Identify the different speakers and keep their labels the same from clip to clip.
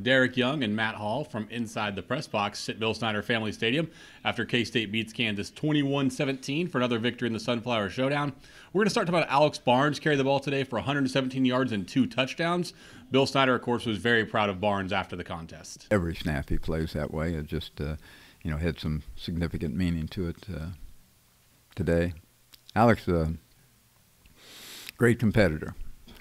Speaker 1: Derek Young and Matt Hall from inside the press box at Bill Snyder Family Stadium after K-State beats Kansas 21-17 for another victory in the Sunflower Showdown. We're going to start talking about Alex Barnes carried the ball today for 117 yards and 2 touchdowns. Bill Snyder, of course, was very proud of Barnes after the contest.
Speaker 2: Every snap he plays that way. It just, had some significant meaning to it today. Alex, great competitor.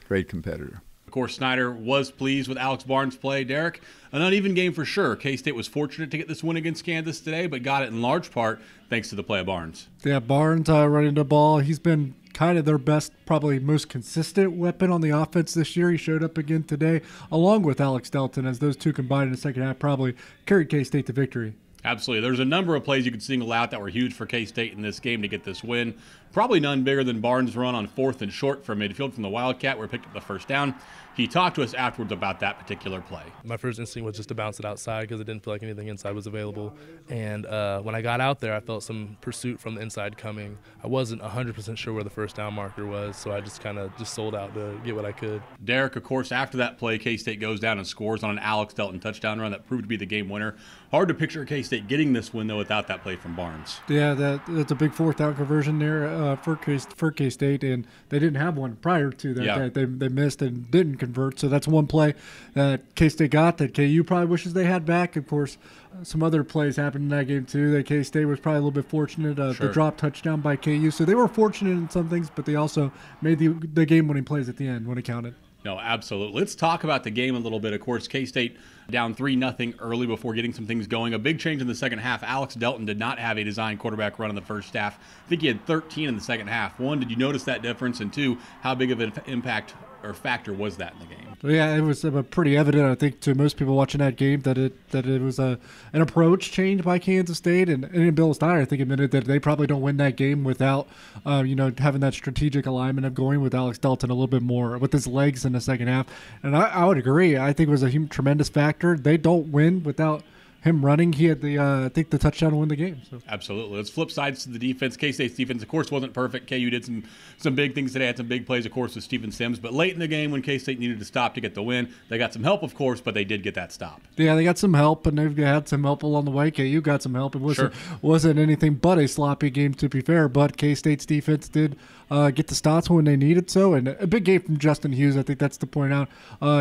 Speaker 1: Of course, Snyder was pleased with Alex Barnes' play. Derek, an uneven game for sure. K-State was fortunate to get this win against Kansas today, but got it in large part thanks to the play of Barnes.
Speaker 3: Yeah, Barnes running the ball. He's been kind of their best, probably most consistent weapon on the offense this year. He showed up again today, along with Alex Delton, as those two combined in the second half probably carried K-State to victory.
Speaker 1: Absolutely. There's a number of plays you could single out that were huge for K-State in this game to get this win. Probably none bigger than Barnes' run on 4th and short from midfield from the Wildcat where he picked up the first down. He talked to us afterwards about that particular play.
Speaker 4: My first instinct was just to bounce it outside because it didn't feel like anything inside was available. And when I got out there, I felt some pursuit from the inside coming. I wasn't 100% sure where the first down marker was, so I just kind of sold out to get what I could.
Speaker 1: Derek, of course, after that play, K-State goes down and scores on an Alex Delton touchdown run that proved to be the game winner. Hard to picture K-State getting this win, though, without that play from Barnes.
Speaker 3: Yeah, that's a big 4th down conversion there for K-State, and they didn't have one prior to that.
Speaker 1: Yeah.
Speaker 3: They missed and didn't convert, so that's one play that K-State got that KU probably wishes they had back. Of course, some other plays happened in that game too. That K-State was probably a little bit fortunate.
Speaker 1: Sure.
Speaker 3: The drop touchdown by KU, so they were fortunate in some things, but they also made the game-winning plays at the end when it counted.
Speaker 1: No, absolutely. Let's talk about the game a little bit. Of course, K-State down 3-0 early before getting some things going. A big change in the second half. Alex Delton did not have a designed quarterback run in the first half. I think he had 13 in the second half. 1, did you notice that difference? And 2, how big of an impact or factor was that in the game?
Speaker 3: Yeah, it was pretty evident, I think, to most people watching that game that it was an approach change by Kansas State, and Bill Snyder, I think, admitted that they probably don't win that game without having that strategic alignment of going with Alex Delton a little bit more with his legs in the second half. And I would agree. I think it was a tremendous factor. They don't win without him running. He had the touchdown to win the game. So.
Speaker 1: Absolutely. Let's flip sides to the defense. K-State's defense, of course, wasn't perfect. KU did some big things today, had some big plays, of course, with Steven Sims. But late in the game when K-State needed to stop to get the win, they got some help, of course, but they did get that stop.
Speaker 3: Yeah, they got some help, and they've had some help along the way. KU got some help. It wasn't anything but a sloppy game, to be fair, but K-State's defense did get the stops when they needed so, and a big game from Justin Hughes. I think that's to point out.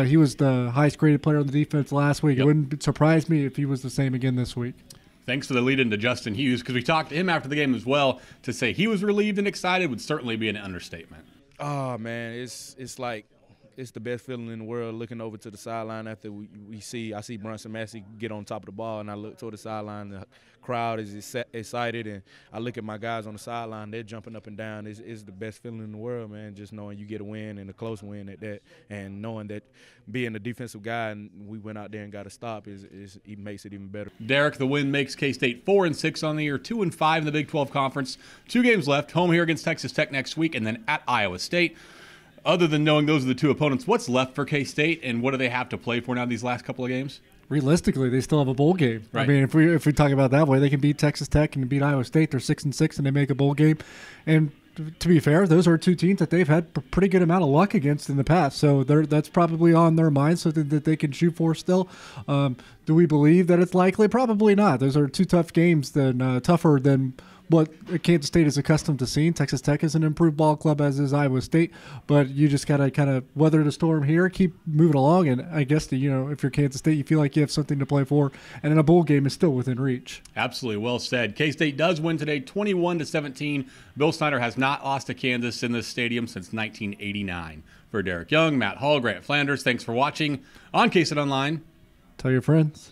Speaker 3: He was the highest graded player on the defense last week. Yep. It wouldn't surprise me if he was the same again this week.
Speaker 1: Thanks for the lead into Justin Hughes, because we talked to him after the game as well. To say he was relieved and excited would certainly be an understatement.
Speaker 5: Oh, man, it's like it's the best feeling in the world looking over to the sideline after I see Brunson Massey get on top of the ball, and I look toward the sideline. The crowd is excited, and I look at my guys on the sideline. They're jumping up and down. It's the best feeling in the world, man, just knowing you get a win and a close win at that, and knowing that being a defensive guy and we went out there and got a stop it makes it even better.
Speaker 1: Derek, the win makes K-State 4-6 on the year, 2-5 in the Big 12 Conference. 2 games left, home here against Texas Tech next week, and then at Iowa State. Other than knowing those are the 2 opponents, what's left for K-State, and what do they have to play for now these last couple of games?
Speaker 3: Realistically, they still have a bowl game.
Speaker 1: Right.
Speaker 3: I mean, if we talk about it that way, they can beat Texas Tech and beat Iowa State. They're 6-6, and they make a bowl game. And to be fair, those are 2 teams that they've had a pretty good amount of luck against in the past. So that's probably on their minds, so that they can shoot for still. Do we believe that it's likely? Probably not. Those are 2 tough games, tougher than what Kansas State is accustomed to seeing. Texas Tech is an improved ball club, as is Iowa State, but you just got to kind of weather the storm here, keep moving along, and I guess if you're Kansas State, you feel like you have something to play for, and then a bowl game is still within reach.
Speaker 1: Absolutely, well said. K-State does win today, 21-17. Bill Snyder has not lost to Kansas in this stadium since 1989. For Derek Young, Matt Hall, Grant Flanders, thanks for watching on K-StateOnline.
Speaker 3: Tell your friends.